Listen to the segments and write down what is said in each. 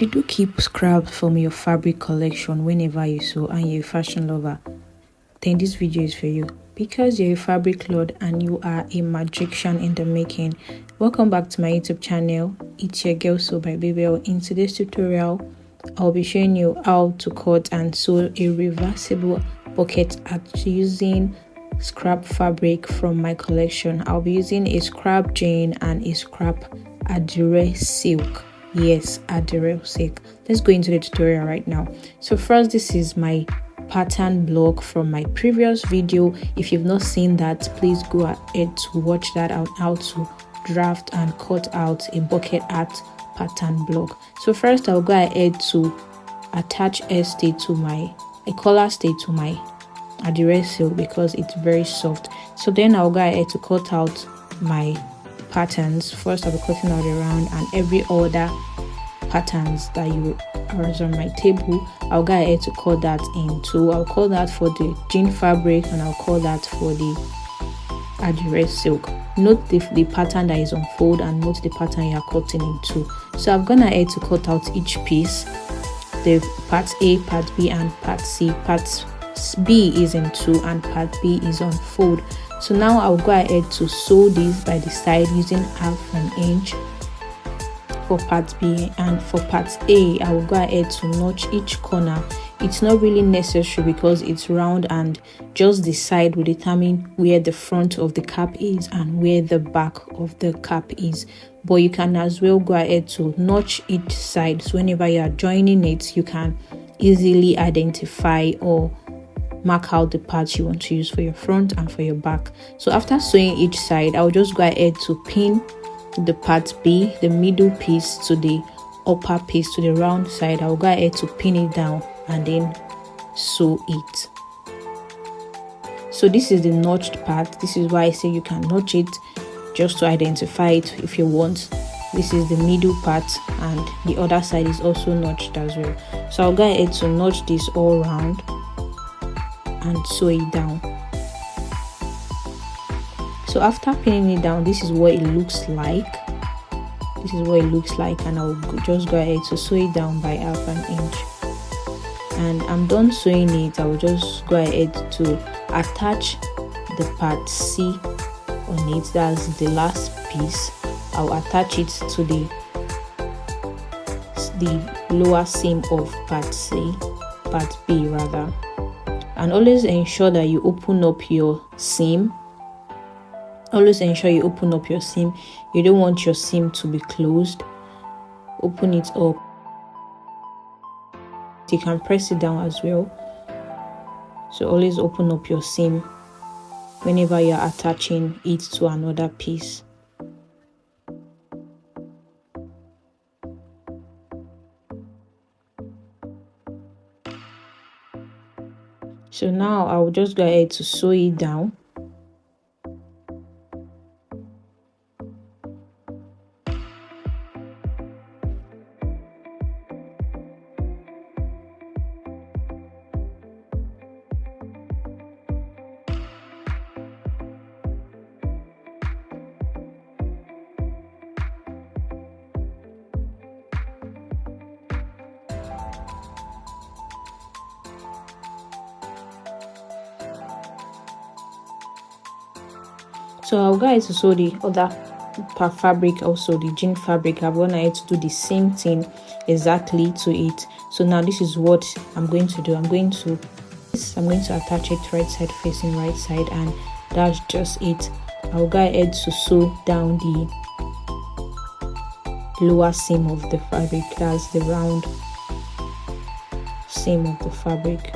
you do keep scraps from your fabric collection whenever you sew and you're a fashion lover, then this video is for you. Because you're a fabric lord and you are a magician in the making, welcome back to my YouTube channel. It's your girl Sew by Babel. In today's tutorial, I'll be showing you how to cut and sew a reversible bucket hat using scrap fabric from my collection. I'll be using a scrap jean and a scrap adire silk. Yes, adire silk. Let's go into the tutorial right now. So first, this is my pattern block from my previous video. If you've not seen that, please go ahead to watch that out, how to draft and cut out a bucket hat pattern block. So first, I'll go ahead to attach a collar stay to my adire silk because it's very soft. So then I'll go ahead to cut out my patterns. First, I'll be cutting out around and every other patterns that you are on my table. I'll go ahead to cut that into. I'll cut that for the jean fabric and I'll cut that for the adire silk. Note the pattern that is on fold and note the pattern you are cutting into. So I've gone ahead to cut out each piece, the part A, part B, and part C. Part B is in two and part B is on fold. So now I'll go ahead to sew this by the side using half an inch for part B, and for part A I will go ahead to notch each corner. It's not really necessary because it's round and just the side will determine where the front of the cap is and where the back of the cap is, but you can as well go ahead to notch each side, so whenever you are joining it you can easily identify or mark out the parts you want to use for your front and for your back. So after sewing each side, I'll just go ahead to pin the part B, the middle piece, to the upper piece, to the round side. I'll go ahead to pin it down and then sew it. So this is the notched part. This is why I say you can notch it just to identify it if you want. This is the middle part and the other side is also notched as well. So I'll go ahead to notch this all round and sew it down. So after pinning it down, this is what it looks like. This is what it looks like, and I'll just go ahead to sew it down by half an inch. And I'm done sewing it. I will just go ahead to attach the part C on it. That's the last piece. I'll attach it to the lower seam of part B rather. And always ensure that you open up your seam. Always ensure you open up your seam. You don't want your seam to be closed. Open it up. You can press it down as well. So always open up your seam whenever you are attaching it to another piece. So now I will just go ahead to sew it down. So I'll go ahead to sew the other part fabric, also the jean fabric. I'm going to do the same thing exactly to it. So now this is what I'm going to do. I'm going to attach it right side facing right side, and that's just it. I'll go ahead to sew down the lower seam of the fabric. That's the round seam of the fabric.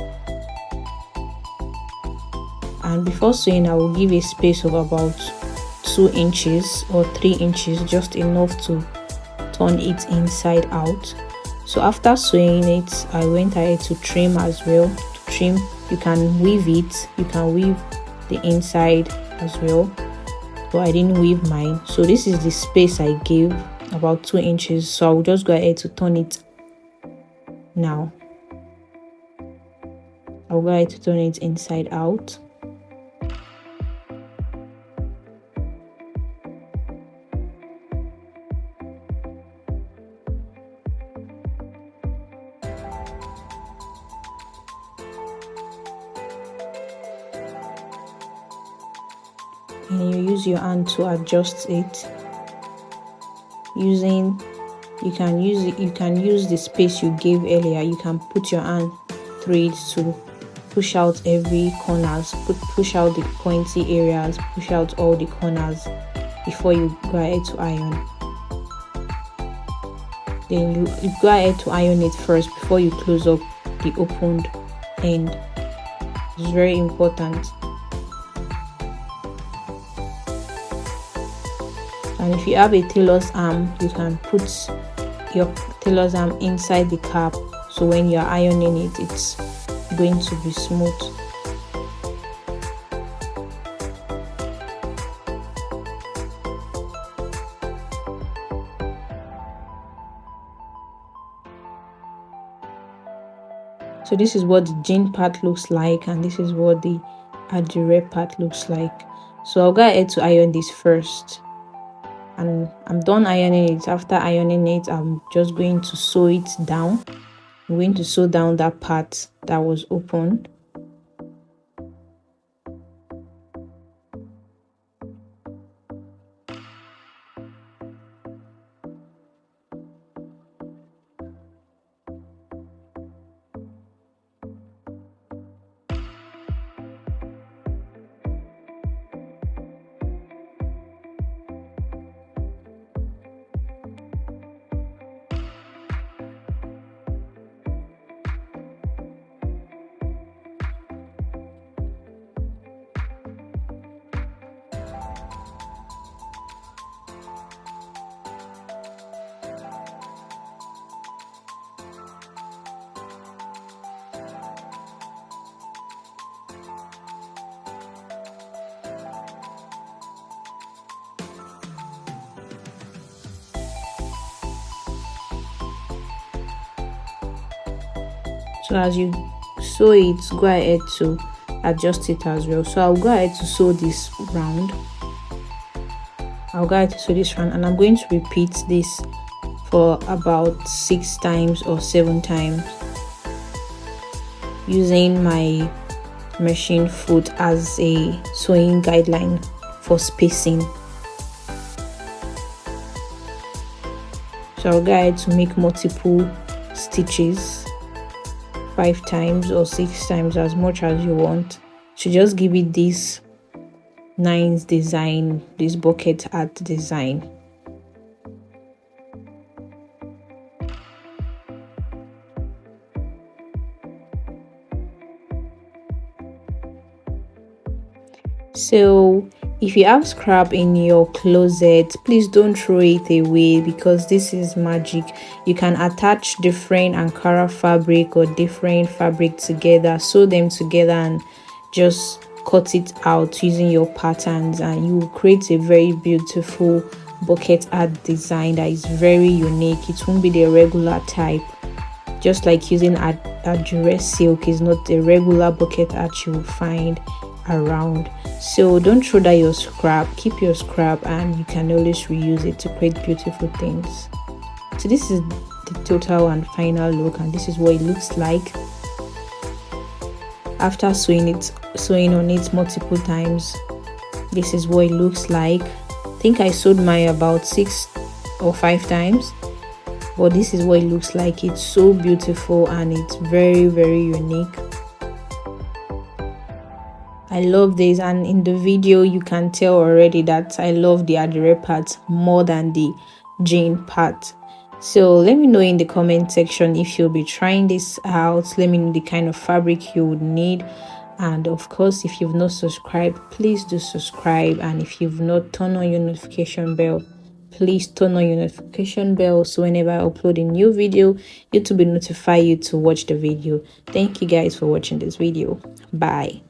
And before sewing, I will give a space of about 2 inches or 3 inches, just enough to turn it inside out. So after sewing it, I went ahead to trim as well. To trim, you can weave it, you can weave the inside as well, but I didn't weave mine. So this is the space I gave, about 2 inches. So I'll just go ahead to turn it now. I'll go ahead to turn it inside out. and you use your hand to adjust it. You can use the space you gave earlier. You can put your hand through it to push out every corners, push out the pointy areas, push out all the corners before you go ahead to iron. Then you go ahead to iron it first before you close up the opened end. It's very important. And if you have a tailor's arm, you can put your tailor's arm inside the cap, so when you're ironing it, it's going to be smooth. So this is what the jean part looks like, and this is what the adire part looks like. So I'll go ahead to iron this first, and I'm done ironing it. After ironing it, I'm just going to sew it down. I'm going to sew down that part that was opened. So as you sew it, go ahead to adjust it as well. So I'll go ahead to sew this round. And I'm going to repeat this for about 6 times or 7 times using my machine foot as a sewing guideline for spacing. So I'll go ahead to make multiple stitches, 5 times or 6 times, as much as you want, to just give it this nice design, this bucket hat design. So if you have scrap in your closet, please don't throw it away, because this is magic. You can attach different Ankara fabric or different fabric together, sew them together, and just cut it out using your patterns, and you will create a very beautiful bucket hat design that is very unique. It won't be the regular type, just like using adire silk is not the regular bucket hat you will find around. So don't throw that your scrap, keep your scrap, and you can always reuse it to create beautiful things. So this is the total and final look, and this is what it looks like after sewing on it multiple times. This is what it looks like. I think I sewed mine about 6 or 5 times, but this is what it looks like. It's so beautiful and it's very, very unique. I love this, and in the video you can tell already that I love the adire part more than the jean part. So let me know in the comment section if you'll be trying this out. Let me know the kind of fabric you would need, and of course, if you've not subscribed, please do subscribe. And if you've not turned on your notification bell, please turn on your notification bell, so whenever I upload a new video, YouTube will notify you to watch the video. Thank you guys for watching this video. Bye.